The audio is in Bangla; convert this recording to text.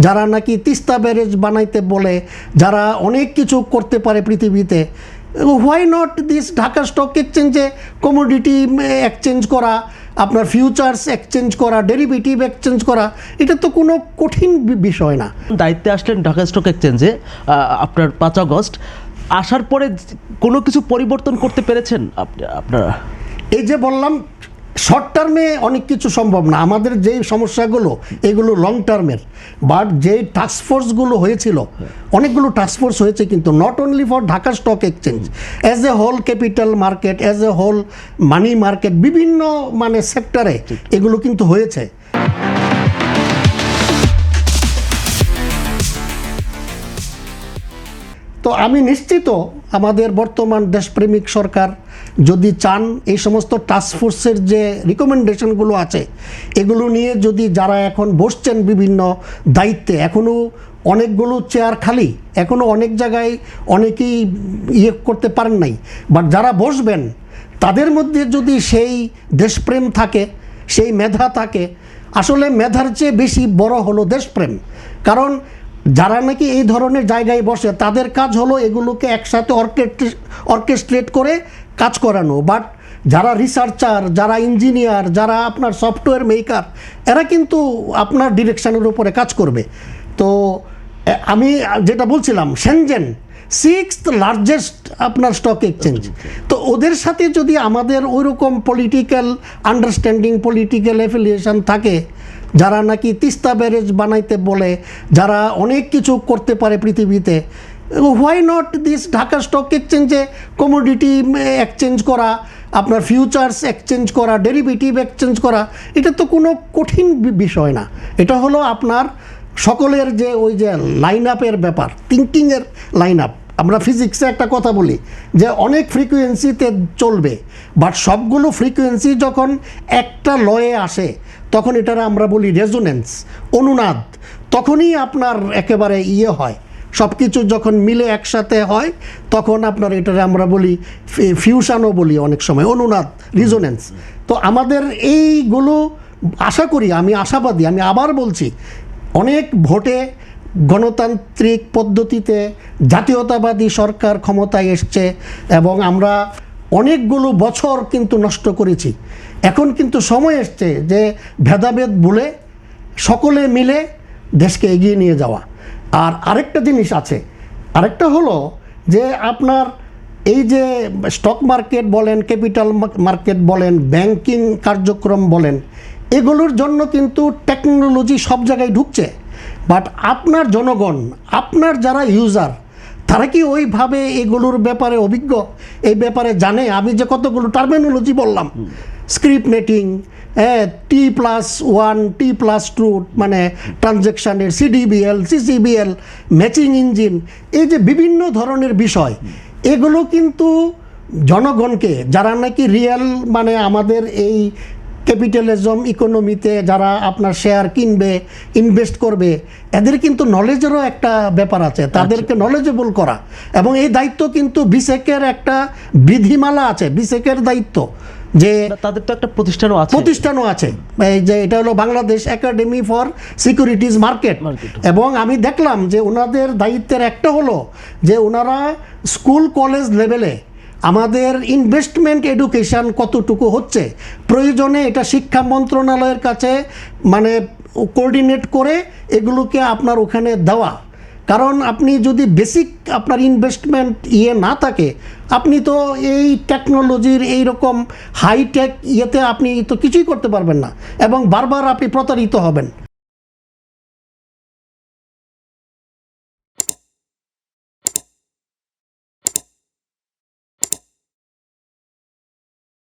যারা নাকি তিস্তা ব্যারেজ বানাইতে বলে, যারা অনেক কিছু করতে পারে পৃথিবীতে, why not this Dhaka stock এক্সচেঞ্জে কমোডিটি এক্সচেঞ্জ করা, আপনার ফিউচার্স এক্সচেঞ্জ করা, ডেরিভেটিভ এক্সচেঞ্জ করা, এটা তো কোনো কঠিন বিষয় না। দায়িত্বে আসলেন ঢাকা স্টক এক্সচেঞ্জে আপনার 5 আগস্ট, আসার পরে কোনো কিছু পরিবর্তন করতে পেরেছেন আপনারা? এই যে বললাম, শর্ট টার্মে অনেক কিছু সম্ভব না, আমাদের যে সমস্যাগুলো এগুলো লং টার্মের। বাট যে টাস্কফোর্সগুলো হয়েছিল, অনেকগুলো টাস্কফোর্স হয়েছে, কিন্তু not only for Dhaka stock exchange, as a whole capital market, as a whole money market, বিভিন্ন মানে সেক্টরে এগুলো কিন্তু হয়েছে। তো আমি নিশ্চিত আমাদের বর্তমান দেশপ্রেমিক সরকার যদি চান, এই সমস্ত টাস্কফোর্সের যে রিকমেন্ডেশনগুলো আছে এগুলো নিয়ে যদি যারা এখন বসছেন বিভিন্ন দায়িত্বে, এখনও অনেকগুলো চেয়ার খালি, এখনও অনেক জায়গায় অনেকেই করতে পারেন নাই, বাট যারা বসবেন তাদের মধ্যে যদি সেই দেশপ্রেম থাকে, সেই মেধা থাকে, আসলে মেধার চেয়ে বেশি বড় হলো দেশপ্রেম। কারণ যারা নাকি এই ধরনের জায়গায় বসে তাদের কাজ হলো এগুলোকে একসাথে অর্কেস্ট্রেট করে কাজ করানো। বাট যারা রিসার্চার, যারা ইঞ্জিনিয়ার, যারা আপনার সফটওয়্যার মেকার, এরা কিন্তু আপনার ডিরেকশনের উপরে কাজ করবে। তো আমি যেটা বলছিলাম, শেনজেন 6th লার্জেস্ট আপনার স্টক এক্সচেঞ্জ, তো ওদের সাথে যদি আমাদের ওইরকম পলিটিক্যাল আন্ডারস্ট্যান্ডিং, পলিটিক্যাল অ্যাফিলিয়েশন থাকে, যারা নাকি তিস্তা ব্যারেজ বানাইতে বলে, যারা অনেক কিছু করতে পারে পৃথিবীতে, why not this Dhaka stock এক্সচেঞ্জে কমোডিটি এক্সচেঞ্জ করা, আপনার ফিউচার্স এক্সচেঞ্জ করা, ডেরিভেটিভ এক্সচেঞ্জ করা, এটা তো কোনো কঠিন বিষয় না। এটা হলো আপনার সকলের যে ওই যে লাইন আপের ব্যাপার, থিঙ্কিংয়ের লাইন আপ। আমরা ফিজিক্সে একটা কথা বলি যে অনেক ফ্রিকোয়েন্সিতে চলবে, বাট সবগুলো ফ্রিকোয়েন্সি যখন একটা লয়ে আসে তখন এটার আমরা বলি রেজোনেন্স, অনুনাদ। তখনই আপনার একেবারে হয়, সব কিছু যখন মিলে একসাথে হয় তখন আপনার এটারে আমরা বলি ফিউশনও বলি অনেক সময়, অনুনাদ, রিজোনেন্স। তো আমাদের এইগুলো আশা করি, আমি আশাবাদী, আমি আবার বলছি, অনেক ভোটে গণতান্ত্রিক পদ্ধতিতে জাতীয়তাবাদী সরকার ক্ষমতায় এসছে এবং আমরা অনেকগুলো বছর কিন্তু নষ্ট করেছি। এখন কিন্তু সময় এসছে যে ভেদাভেদ ভুলে সকলে মিলে দেশকে এগিয়ে নিয়ে যাওয়া। আর আরেকটা জিনিস আছে, আরেকটা হলো যে আপনার এই যে স্টক মার্কেট বলেন, ক্যাপিটাল মার্কেট বলেন, ব্যাংকিং কার্যক্রম বলেন, এগুলোর জন্য কিন্তু টেকনোলজি সব জায়গায় ঢুকছে। বাট আপনার জনগণ, আপনার যারা ইউজার, তারা কি ওইভাবে এগুলোর ব্যাপারে অভিজ্ঞ, এই ব্যাপারে জানে? আমি যে কতগুলো টার্মিনোলজি বললাম, স্ক্রিপ্ট নেটিং, T+1, T+2 মানে ট্রানজ্যাকশানের, CDBL, CCBL, ম্যাচিং ইঞ্জিন, এই যে বিভিন্ন ধরনের বিষয়, এগুলো কিন্তু জনগণকে, যারা নাকি রিয়েল মানে আমাদের এই ক্যাপিটালিজম ইকোনমিতে যারা আপনার শেয়ার কিনবে, ইনভেস্ট করবে, এদের কিন্তু নলেজেরও একটা ব্যাপার আছে, তাদেরকে নলেজেবল করা। এবং এই দায়িত্ব কিন্তু বিসেকের একটা বিধিমালা আছে, বিসেকের দায়িত্ব, যে তাদের তো একটা প্রতিষ্ঠানও আছে, এই যে এটা হলো Bangladesh academy for securities market. এবং আমি দেখলাম যে ওনাদের দায়িত্বের একটা হলো যে ওনারা স্কুল কলেজ লেভেলে আমাদের ইনভেস্টমেন্ট এডুকেশান কতটুকু হচ্ছে, প্রয়োজনে এটা শিক্ষা মন্ত্রণালয়ের কাছে মানে কোঅর্ডিনেট করে এগুলোকে আপনার ওখানে দেওয়া। কারণ আপনি যদি বেসিক আপনার ইনভেস্টমেন্ট না থাকে, আপনি তো এই টেকনোলজির এইরকম হাইটেক আপনি তো কিছুই করতে পারবেন না এবং বারবার আপনি প্রতারিত হবেন।